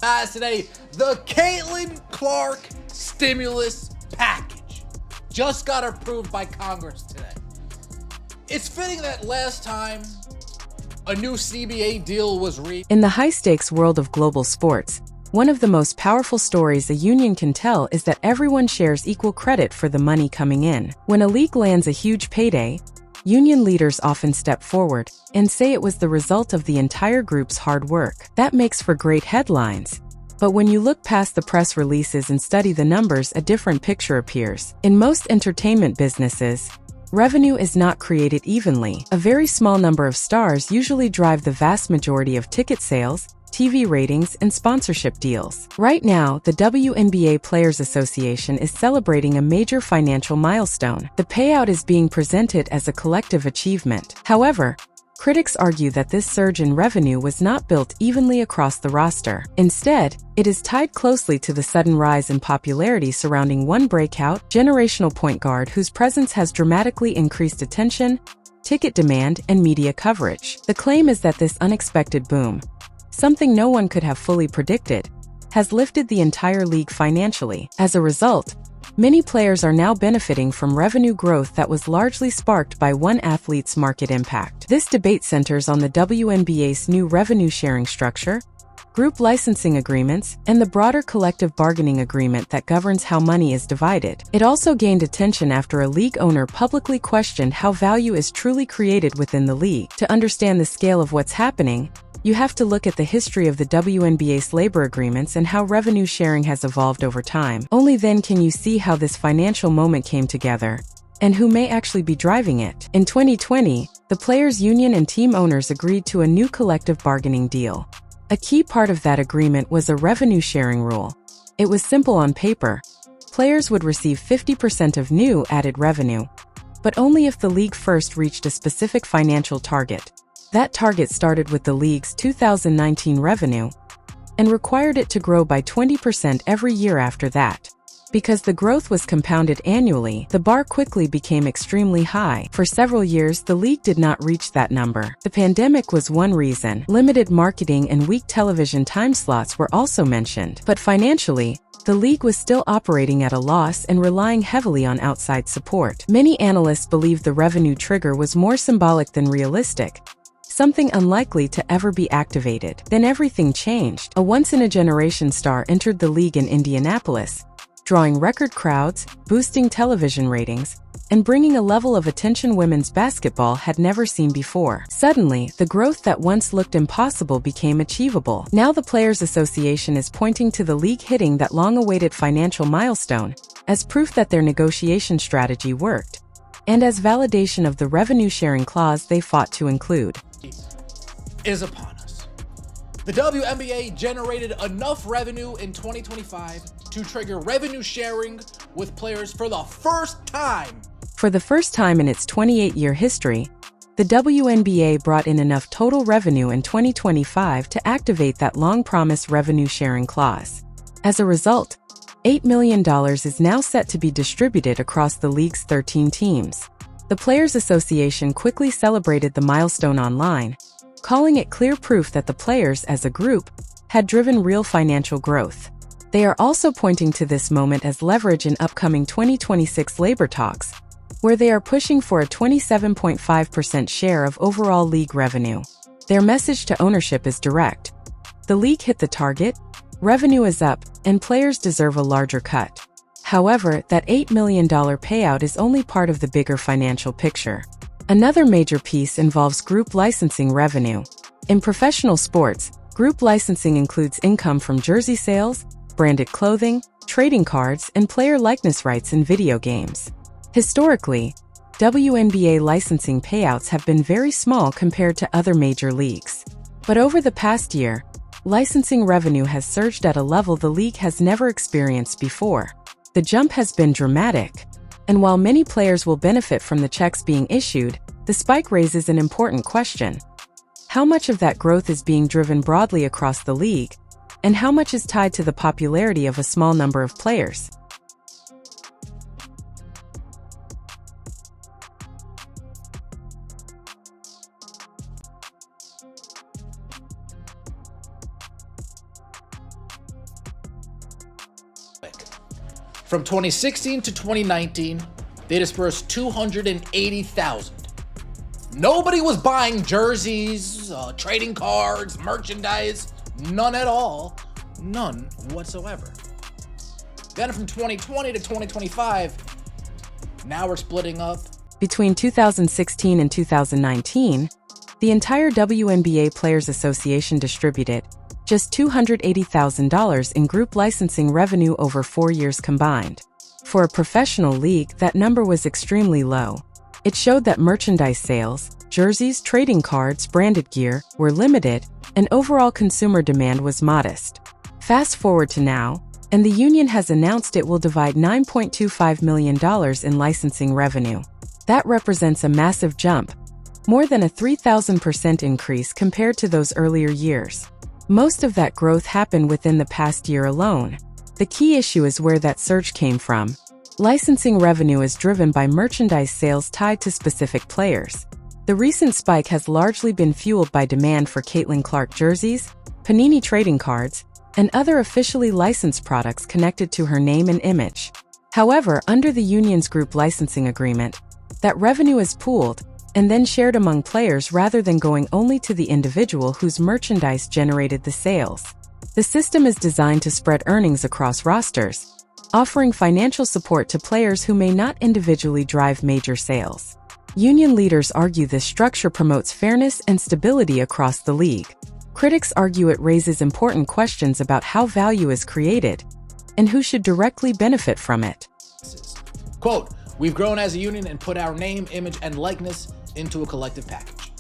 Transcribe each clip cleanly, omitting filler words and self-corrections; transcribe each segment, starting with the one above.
Today, the Caitlin Clark stimulus package just got approved by Congress today. It's fitting that last time a new CBA deal was reached. In the high-stakes world of global sports, one of the most powerful stories a union can tell is that everyone shares equal credit for the money coming in. When a league lands a huge payday, union leaders often step forward and say it was the result of the entire group's hard work. That makes for great headlines. But when you look past the press releases and study the numbers, a different picture appears. In most entertainment businesses, revenue is not created evenly. A very small number of stars usually drive the vast majority of ticket sales, TV ratings, and sponsorship deals. Right now, the WNBA Players Association is celebrating a major financial milestone. The payout is being presented as a collective achievement. However, critics argue that this surge in revenue was not built evenly across the roster. Instead, it is tied closely to the sudden rise in popularity surrounding one breakout, generational point guard whose presence has dramatically increased attention, ticket demand, and media coverage. The claim is that this unexpected boom, something no one could have fully predicted, has lifted the entire league financially. As a result, many players are now benefiting from revenue growth that was largely sparked by one athlete's market impact. This debate centers on the WNBA's new revenue-sharing structure, group licensing agreements, and the broader collective bargaining agreement that governs how money is divided. It also gained attention after a league owner publicly questioned how value is truly created within the league. To understand the scale of what's happening, you have to look at the history of the WNBA's labor agreements and how revenue sharing has evolved over time. Only then can you see how this financial moment came together and who may actually be driving it. In 2020, the players' union and team owners agreed to a new collective bargaining deal. A key part of that agreement was a revenue sharing rule. It was simple on paper. Players would receive 50% of new added revenue, but only if the league first reached a specific financial target. That target started with the league's 2019 revenue and required it to grow by 20% every year after that. Because the growth was compounded annually, the bar quickly became extremely high. For several years, the league did not reach that number. The pandemic was one reason. Limited marketing and weak television time slots were also mentioned. But financially, the league was still operating at a loss and relying heavily on outside support. Many analysts believed the revenue trigger was more symbolic than realistic, something unlikely to ever be activated. Then everything changed. A once-in-a-generation star entered the league in Indianapolis, drawing record crowds, boosting television ratings, and bringing a level of attention women's basketball had never seen before. Suddenly, the growth that once looked impossible became achievable. Now the Players Association is pointing to the league hitting that long-awaited financial milestone as proof that their negotiation strategy worked, and as validation of the revenue-sharing clause they fought to include. Is upon us. The WNBA generated enough revenue in 2025 to trigger revenue sharing with players for the first time. For the first time in its 28-year history, the WNBA brought in enough total revenue in 2025 to activate that long-promised revenue-sharing clause. As a result, $8 million is now set to be distributed across the league's 13 teams. The Players Association quickly celebrated the milestone online, calling it clear proof that the players as a group had driven real financial growth. They are also pointing to this moment as leverage in upcoming 2026 labor talks, where they are pushing for a 27.5% share of overall league revenue. Their message to ownership is direct. The league hit the target, revenue is up, and players deserve a larger cut. However, that $8 million payout is only part of the bigger financial picture. Another major piece involves group licensing revenue. In professional sports, group licensing includes income from jersey sales, branded clothing, trading cards, and player likeness rights in video games. Historically, WNBA licensing payouts have been very small compared to other major leagues. But over the past year, licensing revenue has surged at a level the league has never experienced before. The jump has been dramatic. And while many players will benefit from the checks being issued, the spike raises an important question. How much of that growth is being driven broadly across the league, and how much is tied to the popularity of a small number of players? From 2016 to 2019, they dispersed $280,000. Nobody was buying jerseys, trading cards, merchandise, none at all, none whatsoever. Then from 2020 to 2025, now we're splitting up. Between 2016 and 2019, the entire WNBA Players Association distributed just $280,000 in group licensing revenue over 4 years combined. For a professional league, that number was extremely low. It showed that merchandise sales, jerseys, trading cards, branded gear, were limited, and overall consumer demand was modest. Fast forward to now, and the union has announced it will divide $9.25 million in licensing revenue. That represents a massive jump, more than a 3,000% increase compared to those earlier years. Most of that growth happened within the past year alone. The key issue is where that surge came from. Licensing revenue is driven by merchandise sales tied to specific players. The recent spike has largely been fueled by demand for Caitlin Clark jerseys, Panini trading cards, and other officially licensed products connected to her name and image. However, under the union's group licensing agreement, that revenue is pooled and then shared among players rather than going only to the individual whose merchandise generated the sales. The system is designed to spread earnings across rosters, offering financial support to players who may not individually drive major sales. Union leaders argue this structure promotes fairness and stability across the league. Critics argue it raises important questions about how value is created and who should directly benefit from it. Quote, "We've grown as a union and put our name, image, and likeness into a collective package."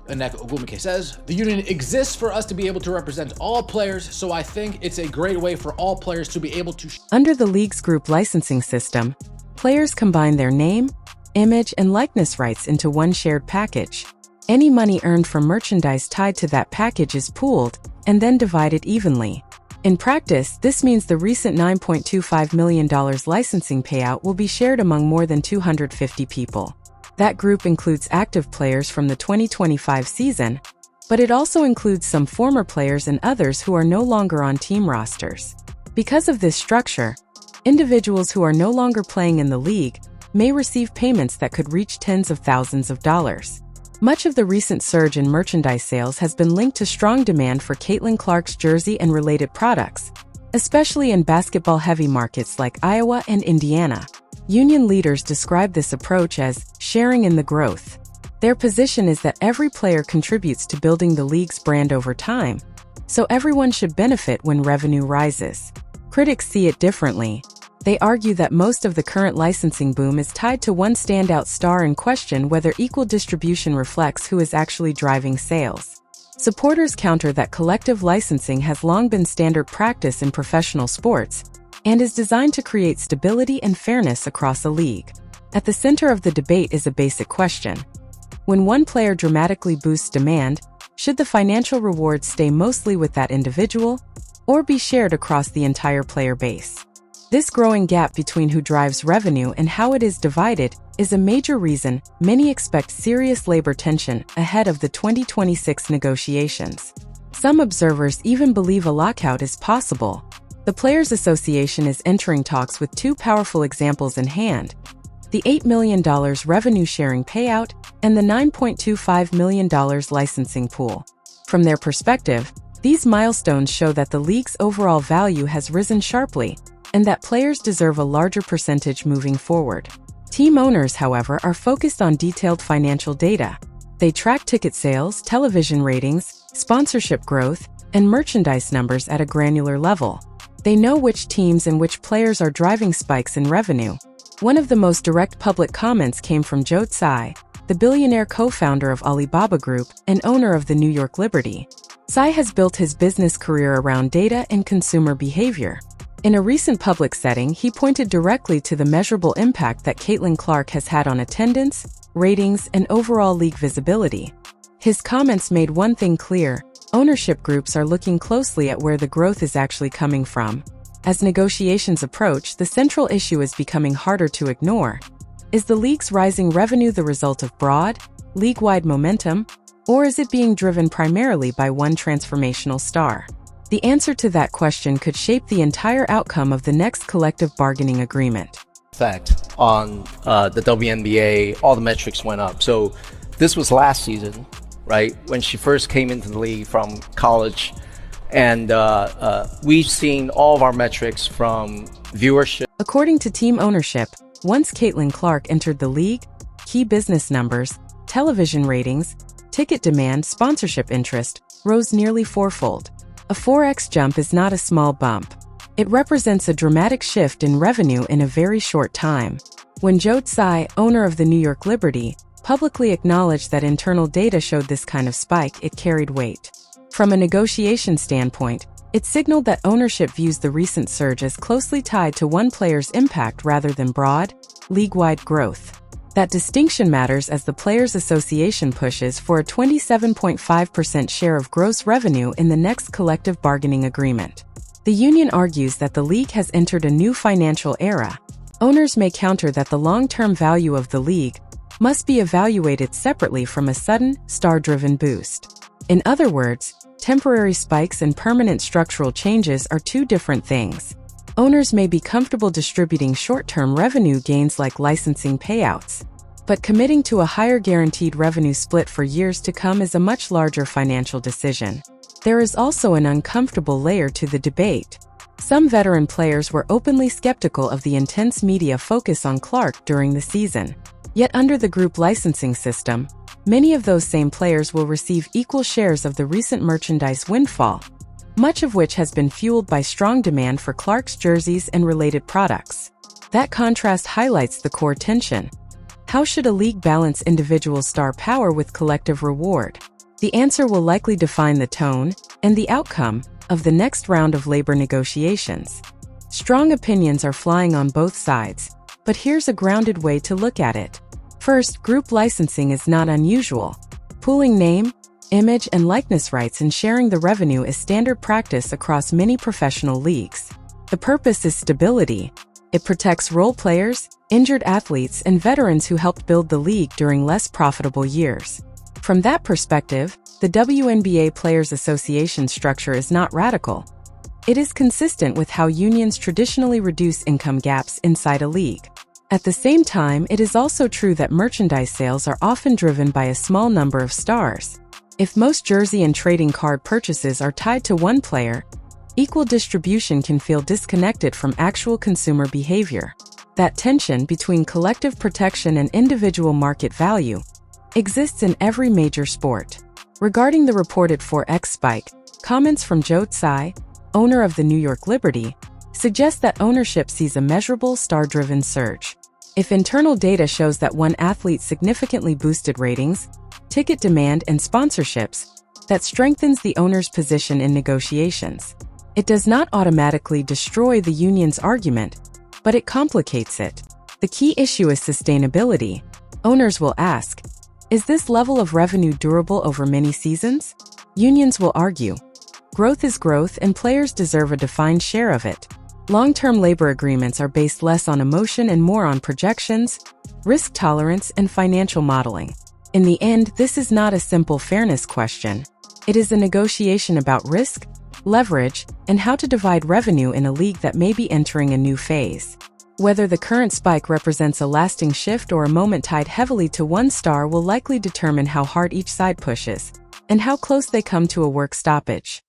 Annette Ogwumike says, "The union exists for us to be able to represent all players, so I think it's a great way for all players to be able to..." Under the league's group licensing system, players combine their name, image, and likeness rights into one shared package. Any money earned from merchandise tied to that package is pooled and then divided evenly. In practice, this means the recent $9.25 million licensing payout will be shared among more than 250 people. That group includes active players from the 2025 season, but it also includes some former players and others who are no longer on team rosters. Because of this structure, individuals who are no longer playing in the league may receive payments that could reach tens of thousands of dollars. Much of the recent surge in merchandise sales has been linked to strong demand for Caitlin Clark's jersey and related products, especially in basketball-heavy markets like Iowa and Indiana. Union leaders describe this approach as sharing in the growth. Their position is that every player contributes to building the league's brand over time, so everyone should benefit when revenue rises. Critics see it differently. They argue that most of the current licensing boom is tied to one standout star and question whether equal distribution reflects who is actually driving sales. Supporters counter that collective licensing has long been standard practice in professional sports and is designed to create stability and fairness across a league. At the center of the debate is a basic question. When one player dramatically boosts demand, should the financial rewards stay mostly with that individual or be shared across the entire player base? This growing gap between who drives revenue and how it is divided is a major reason many expect serious labor tension ahead of the 2026 negotiations. Some observers even believe a lockout is possible. The Players Association is entering talks with two powerful examples in hand: the $8 million revenue-sharing payout and the $9.25 million licensing pool. From their perspective, these milestones show that the league's overall value has risen sharply and that players deserve a larger percentage moving forward. Team owners, however, are focused on detailed financial data. They track ticket sales, television ratings, sponsorship growth, and merchandise numbers at a granular level. They know which teams and which players are driving spikes in revenue. One of the most direct public comments came from Joe Tsai, the billionaire co-founder of Alibaba Group and owner of the New York Liberty. Tsai has built his business career around data and consumer behavior. In a recent public setting, he pointed directly to the measurable impact that Caitlin Clark has had on attendance, ratings, and overall league visibility. His comments made one thing clear: ownership groups are looking closely at where the growth is actually coming from. As negotiations approach, the central issue is becoming harder to ignore. Is the league's rising revenue the result of broad, league-wide momentum, or is it being driven primarily by one transformational star? The answer to that question could shape the entire outcome of the next collective bargaining agreement. Effect on the WNBA, all the metrics went up. So this was last season, right? When she first came into the league from college. And we've seen all of our metrics from viewership. According to team ownership, once Caitlin Clark entered the league, key business numbers, television ratings, ticket demand, sponsorship interest rose nearly fourfold. A 4x jump is not a small bump. It represents a dramatic shift in revenue in a very short time. When Joe Tsai, owner of the New York Liberty, publicly acknowledged that internal data showed this kind of spike, it carried weight. From a negotiation standpoint, it signaled that ownership views the recent surge as closely tied to one player's impact rather than broad, league-wide growth. That distinction matters as the Players Association pushes for a 27.5% share of gross revenue in the next collective bargaining agreement. The union argues that the league has entered a new financial era. Owners may counter that the long-term value of the league must be evaluated separately from a sudden, star-driven boost. In other words, temporary spikes and permanent structural changes are two different things. Owners may be comfortable distributing short-term revenue gains like licensing payouts, but committing to a higher guaranteed revenue split for years to come is a much larger financial decision. There is also an uncomfortable layer to the debate. Some veteran players were openly skeptical of the intense media focus on Clark during the season. Yet under the group licensing system, many of those same players will receive equal shares of the recent merchandise windfall, much of which has been fueled by strong demand for Clark's jerseys and related products. That contrast highlights the core tension. How should a league balance individual star power with collective reward? The answer will likely define the tone and the outcome of the next round of labor negotiations. Strong opinions are flying on both sides, but here's a grounded way to look at it. First, group licensing is not unusual. Pooling name, image, and likeness rights and sharing the revenue is standard practice across many professional leagues. The purpose is stability. It protects role players, injured athletes, and veterans who helped build the league during less profitable years. From that perspective, the WNBA Players Association structure is not radical. It is consistent with how unions traditionally reduce income gaps inside a league. At the same time, it is also true that merchandise sales are often driven by a small number of stars. If most jersey and trading card purchases are tied to one player, equal distribution can feel disconnected from actual consumer behavior. That tension between collective protection and individual market value exists in every major sport. Regarding the reported 4x spike, comments from Joe Tsai, owner of the New York Liberty, suggest that ownership sees a measurable star-driven surge. If internal data shows that one athlete significantly boosted ratings, ticket demand, and sponsorships, that strengthens the owner's position in negotiations. It does not automatically destroy the union's argument, but it complicates it. The key issue is sustainability. Owners will ask, is this level of revenue durable over many seasons? Unions will argue, growth is growth and players deserve a defined share of it. Long-term labor agreements are based less on emotion and more on projections, risk tolerance, and financial modeling. In the end, this is not a simple fairness question. It is a negotiation about risk, leverage, and how to divide revenue in a league that may be entering a new phase. Whether the current spike represents a lasting shift or a moment tied heavily to one star will likely determine how hard each side pushes and how close they come to a work stoppage.